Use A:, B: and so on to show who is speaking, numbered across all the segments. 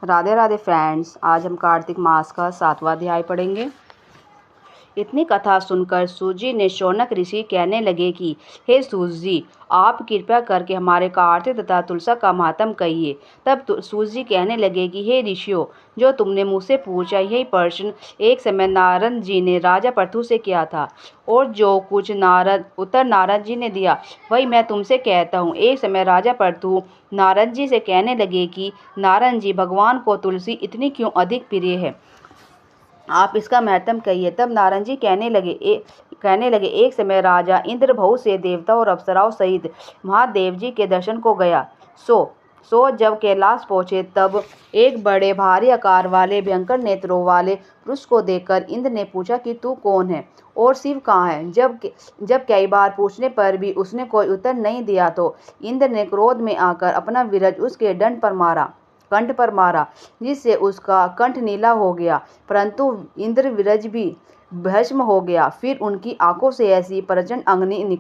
A: Radhe Radhe friends. आज हम कार्तिक मास का 7वां अध्याय पढ़ेंगे। इतनी कथा सुनकर सूजी ने शौनक ऋषि कहने लगे कि हे सूजी, आप कृपया करके हमारे कार्तिक तथा तुलसा का महात्म कहिए। तब सूजी कहने लगे कि हे ऋषियों, जो तुमने मुझसे पूछा यही प्रश्न एक समय नारद जी ने राजा पृथु से किया था, और जो कुछ नारद जी ने दिया वही मैं तुमसे कहता हूँ। एक समय राजा पृथु नारद जी से कहने लगे कि नारद जी, भगवान को तुलसी इतनी क्यों अधिक प्रिय है, आप इसका महत्म कहिए। तब नारद जी कहने लगे एक समय राजा इंद्र बहुत से देवता और अप्सराओं सहित महादेव जी के दर्शन को गया। सो जब कैलाश पहुँचे तब एक बड़े भारी आकार वाले भयंकर नेत्रों वाले पुरुष को देखकर इंद्र ने पूछा कि तू कौन है और शिव कहाँ है। जब कई बार पूछने पर भी उसने कोई उत्तर नहीं दिया तो इंद्र ने क्रोध में आकर अपना विरज उसके कंठ पर मारा, जिससे उसका कंठ नीला हो गया। परंतु इंद्र विरज भी भस्म हो गया। फिर उनकी आंखों से ऐसी प्रचंड अग्नि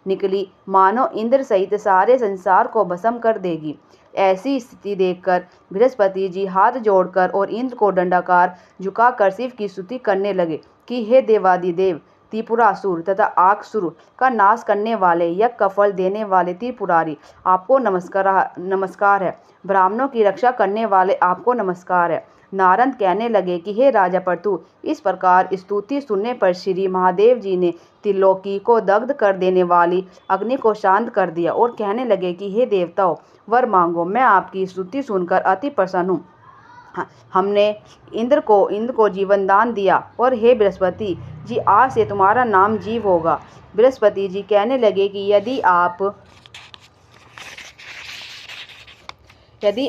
A: निकली मानो इंद्र सहित सारे संसार को भस्म कर देगी। ऐसी स्थिति देखकर बृहस्पति जी हाथ जोड़कर और इंद्र को दंडाकार झुकाकर शिव की स्तुति करने लगे कि हे देवादिदेव, त्रिपुरासुर तथा आकसुर का नाश करने वाले, यज्ञ का फल देने वाले त्रिपुरारी, आपको नमस्कार है। ब्राह्मणों की रक्षा करने वाले, आपको नमस्कार है। नारद कहने लगे कि हे राजा पृथु, इस प्रकार स्तुति सुनने पर श्री महादेव जी ने त्रिलोकी को दग्ध कर देने वाली अग्नि को शांत कर दिया और कहने लगे कि हे देवताओं, वर मांगो, मैं आपकी स्तुति सुनकर अति प्रसन्न हूँ। हमने इंद्र को जीवन दान दिया, और हे बृहस्पति जी, आज से तुम्हारा नाम जीव होगा। बृहस्पति जी कहने लगे कि यदि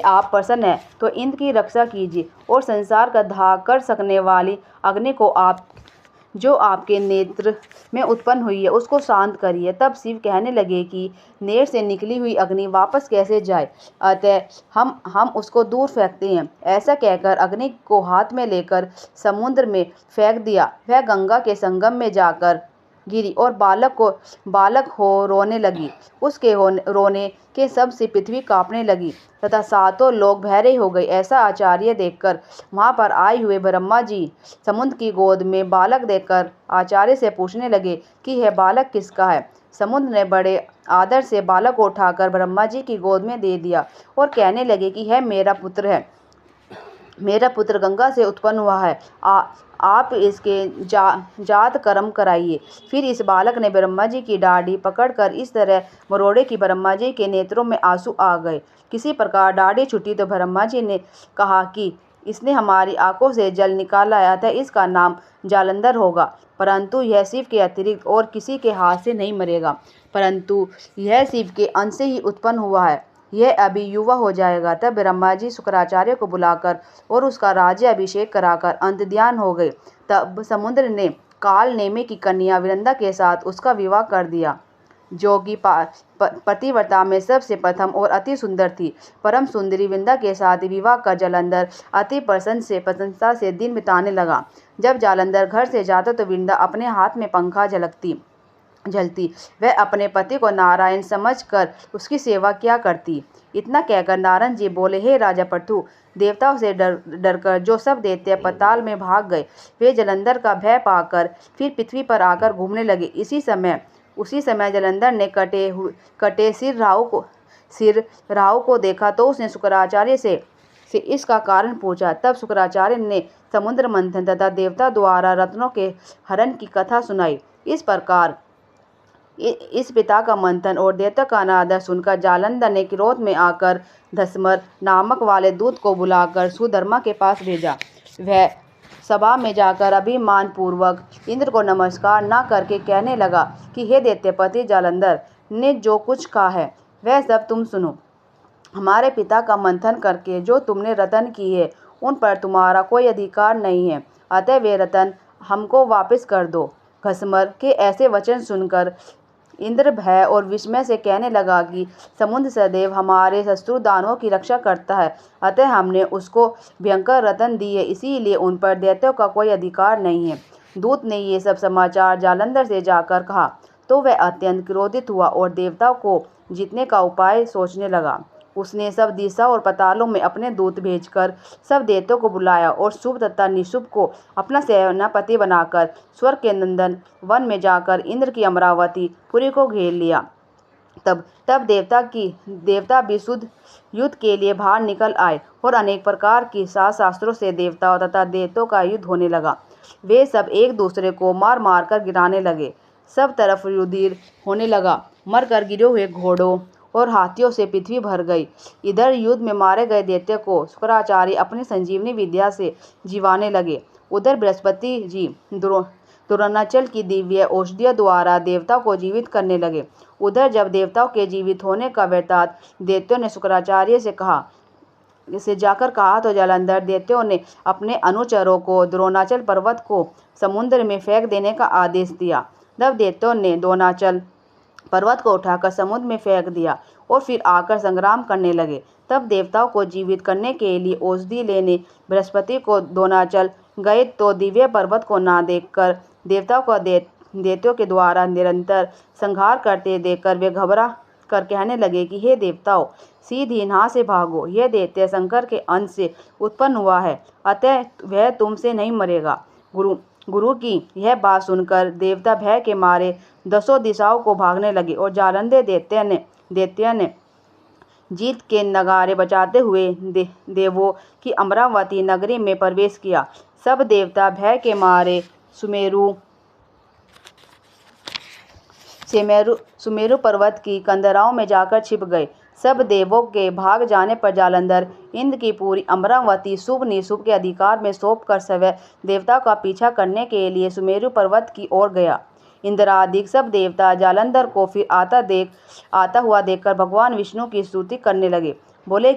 A: आप प्रसन्न हैं तो इंद्र की रक्षा कीजिए और संसार का दाह कर सकने वाली अग्नि को जो आपके नेत्र में उत्पन्न हुई है उसको शांत करिए। तब शिव कहने लगे कि नेत्र से निकली हुई अग्नि वापस कैसे जाए, अतः हम उसको दूर फेंकते हैं। ऐसा कहकर अग्नि को हाथ में लेकर समुद्र में फेंक दिया। वह गंगा के संगम में जाकर गिरी और बालक हो रोने लगी। उसके रोने के शब्द से पृथ्वी कांपने लगी तथा सातों लोग बहरे हो गए। ऐसा आश्चर्य देखकर वहां पर आए हुए ब्रह्मा जी समुद्र की गोद में बालक देखकर आचार्य से पूछने लगे कि यह बालक किसका है। समुद्र ने बड़े आदर से बालक को उठाकर ब्रह्मा जी की गोद में दे दिया और कहने लगे कि यह मेरा पुत्र है। मेरा पुत्र गंगा से उत्पन्न हुआ है। आप इसके जात कर्म कराइए। फिर इस बालक ने ब्रह्मा जी की दाढ़ी पकड़कर इस तरह मरोड़े कि ब्रह्मा जी के नेत्रों में आंसू आ गए। किसी प्रकार दाढ़ी छूटी तो ब्रह्मा जी ने कहा कि इसने हमारी आंखों से जल निकाला है, अतः इसका नाम जालंधर होगा। परंतु यह शिव के अतिरिक्त और किसी के हाथ से नहीं मरेगा, परंतु यह शिव के अंश से ही उत्पन्न हुआ है। यह अभी युवा हो जाएगा। तब ब्रह्मा जी शुक्राचार्य को बुलाकर और उसका राज्य अभिषेक कराकर अंतर्ध्यान हो गए। तब समुद्र ने काल नेमी की कन्या विनंदा के साथ उसका विवाह कर दिया, जो कि पतिव्रता में सबसे प्रथम और अति सुंदर थी। परम सुंदरी विनंदा के साथ विवाह कर जालंधर अति प्रसन्नता से दिन बिताने लगा। जब जालंधर घर से जाता तो विनंदा अपने हाथ में पंखा जलती। वह अपने पति को नारायण समझकर उसकी सेवा क्या करती। इतना कहकर नारद जी बोले, हे राजा पृथु, देवताओं से डरकर जो सब दैत्य पाताल में भाग गए, वे जालंधर का भय पाकर फिर पृथ्वी पर आकर घूमने लगे। उसी समय जालंधर ने कटे सिर राहु को देखा तो उसने शुक्राचार्य से इसका कारण पूछा। तब शुक्राचार्य ने समुद्र मंथन तथा देवता द्वारा रत्नों के हरण की कथा सुनाई। इस प्रकार इस पिता का मंथन और देवता का अनादर सुनकर जालंधर ने क्रोध में आकर धस्मर नामक वाले दूत को बुलाकर सुधर्मा के पास भेजा। वह सभा में जाकर अभिमान पूर्वक इंद्र को नमस्कार न करके कहने लगा कि हे दैत्यपति, जालंधर ने जो कुछ कहा है वह सब तुम सुनो। हमारे पिता का मंथन करके जो तुमने रतन की है उन पर तुम्हारा कोई अधिकार नहीं है, अतः वे रतन हमको वापस कर दो। घसमर के ऐसे वचन सुनकर इंद्र भय और विस्मय से कहने लगा कि समुद्र सदैव हमारे शत्रु दानवों की रक्षा करता है, अतः हमने उसको भयंकर रतन दी है, इसीलिए उन पर दैत्यों का कोई अधिकार नहीं है। दूत ने ये सब समाचार जालंधर से जाकर कहा तो वह अत्यंत क्रोधित हुआ और देवताओं को जीतने का उपाय सोचने लगा। उसने सब दिशा और पातालों में अपने दूत भेजकर सब दैत्यों को बुलाया और शुभ तथा निशुभ को अपना सेनापति बनाकर स्वर्ग के नंदन वन में जाकर इंद्र की अमरावती पुरी को घेर लिया। तब तब देवता भी शुद्ध युद्ध के लिए बाहर निकल आए और अनेक प्रकार की शास्त्रों से देवताओं तथा दैत्यों का युद्ध होने लगा। वे सब एक दूसरे को मार मार कर गिराने लगे। सब तरफ रुधिर होने लगा। मरकर गिरे हुए घोड़ों और हाथियों से पृथ्वी भर गई। इधर युद्ध में मारे गए दैत्य को शुक्राचार्य अपनी संजीवनी विद्या से जीवाने लगे। उधर बृहस्पति जी द्रोणाचल की दिव्य औषधियों द्वारा देवताओं को जीवित करने लगे। उधर जब देवताओं के जीवित होने का वृत्तांत दैत्यों ने शुक्राचार्य से जाकर कहा तो जालंधर दैत्यों ने अपने अनुचरों को द्रोणाचल पर्वत को समुद्र में फेंक देने का आदेश दिया। तब दैत्यों ने द्रोणाचल पर्वत को उठाकर समुद्र में फेंक दिया और फिर आकर संग्राम करने लगे। तब देवताओं को जीवित करने के लिए औषधि लेने बृहस्पति को द्रोणाचल गए तो दिव्य पर्वत को ना देखकर देवताओं को दैत्यों के द्वारा निरंतर संहार करते देखकर वे घबरा कर कहने लगे कि हे देवताओं, सीधे यहाँ से भागो। यह दैत्य शंकर के अंश से उत्पन्न हुआ है, अतः वह तुमसे नहीं मरेगा। गुरु की यह बात सुनकर देवता भय के मारे दसों दिशाओं को भागने लगे और जालंधर दैत्य ने जीत के नगारे बजाते हुए देवों की अमरावती नगरी में प्रवेश किया। सब देवता भय के मारे सुमेरु पर्वत की कंदराओं में जाकर छिप गए। सब देवों के भाग जाने पर जालंधर इंद्र की पूरी अमरावती शुभ निशुभ के अधिकार में सौंपकर स्वयं देवताओं का पीछा करने के लिए सुमेरु पर्वत की ओर गया। इंद्रादि सब देवता जालंधर को फिर आता हुआ देखकर भगवान विष्णु की स्तुति करने लगे। बोले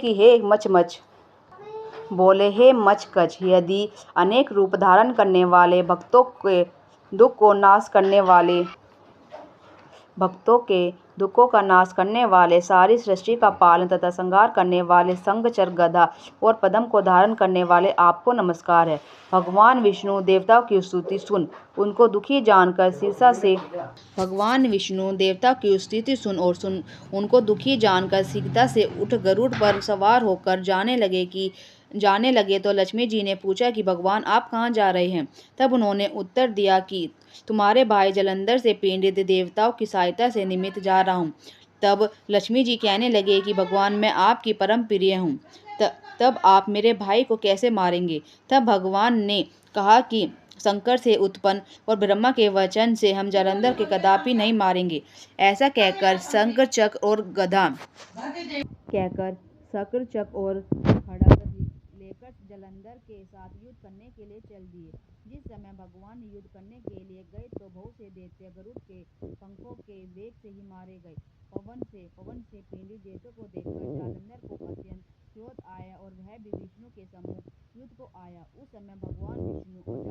A: हे मचकच, यदि अनेक रूप धारण करने वाले भक्तों के दुखों का नाश करने वाले सारी सृष्टि का पालन तथा संहार करने वाले शंखचक्र गदा और पद्म को धारण करने वाले आपको नमस्कार है। भगवान विष्णु देवताओं की स्तुति सुन उनको दुखी जानकर सीता से उठ गरुड़ पर सवार होकर जाने लगे तो लक्ष्मी जी ने पूछा कि भगवान आप कहाँ जा रहे हैं। तब उन्होंने उत्तर दिया कि तुम्हारे भाई जालंधर से पीड़ित देवताओं की सहायता से निमित्त जा रहा हूँ। तब लक्ष्मी जी कहने लगे कि भगवान मैं आपकी परम प्रिय हूँ, तब आप मेरे भाई को कैसे मारेंगे। तब भगवान ने कहा कि शंकर से उत्पन्न और ब्रह्मा के वचन से हम जालंधर के कदापि नहीं मारेंगे। ऐसा कहकर शंकर चक्र और खड्ग लेकर जालंधर के साथ युद्ध करने के लिए चल दिए। जिस समय भगवान युद्ध करने के लिए गए तो बहुत से दैत्य गरुड़ के पंखों के वेग से ही मारे गए। पवन से पीड़ित दैत्यों को देखकर जालंधर को अत्यंत क्रोध आया और वह भी विष्णु के सम्मुख युद्ध को आया। उस समय भगवान विष्णु और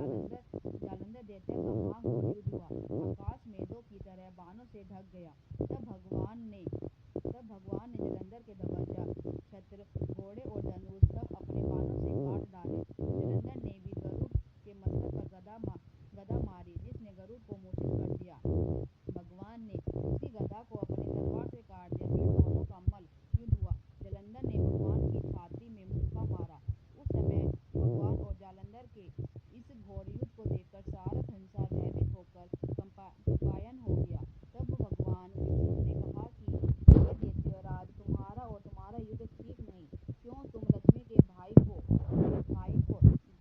A: जालंधर दैत्य का महाघोर युद्ध हुआ। आकाश मेघों की तरह बाणों से ढक गया। तब भगवान ने जालंधर के ध्वजा, छत्र, घोड़े और धनुष सब अपने बाणों से काट डाले। जालंधर ने भी गरुड़ के मस्तक पर गदा मारी, जिसने गरुड़ को मूर्छित कर दिया। भगवान ने उसकी गदा को अपनी तलवार से काट दिया। फिर दोनों का मल्ल युद्ध हुआ। जालंधर ने भगवान की छाती में मुक्का मारा। उस समय भगवान और जालंधर के इस घोर युद्ध को देखकर सारा संसार भयभीत होकर कंपायन हो गया। तब भगवान विष्णु ने कहा कि हे दैत्यराज, तुम्हारा और तुम्हारा युद्ध ठीक नहीं, क्यों तुम लक्ष्मी के भाई को।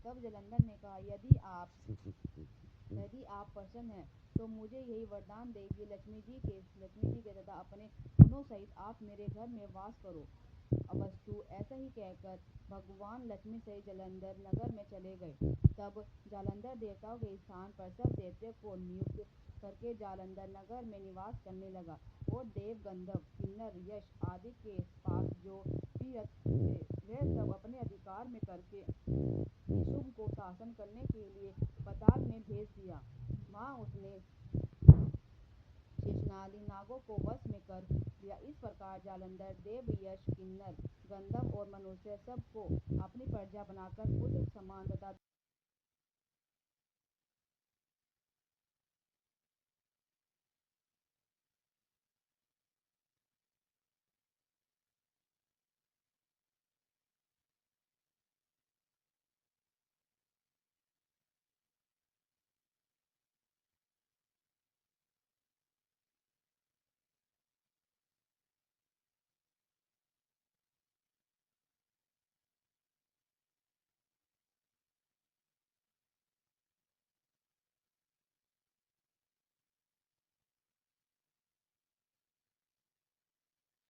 A: तब जालंधर ने कहा यदि आप प्रसन्न हैं तो मुझे यही वरदान दे कि लक्ष्मी जी के तथा अपने गुणों सहित आप मेरे घर में वास करो। अवस्तु ऐसा ही कहकर भगवान लक्ष्मी सहित जालंधर नगर में चले गए। तब जालंधर देवताओं के स्थान पर सब दैत्यों को नियुक्त करके जालंधर नगर में निवास करने लगा और देव, गंधर्व, किन्नर, यक्ष आदि के पास जो भी रथ थे वह सब अपने अधिकार में करके निशुंभ को शासन करने के लिए पाताल में भेज दिया। वहाँ उसने शेषनादी नागों को वश में कर लिया। इस प्रकार जालंधर देव, यक्ष, किन्नर, गंधर्व और मनुष्य सबको अपनी प्रजा बनाकर पुत्र समान तथा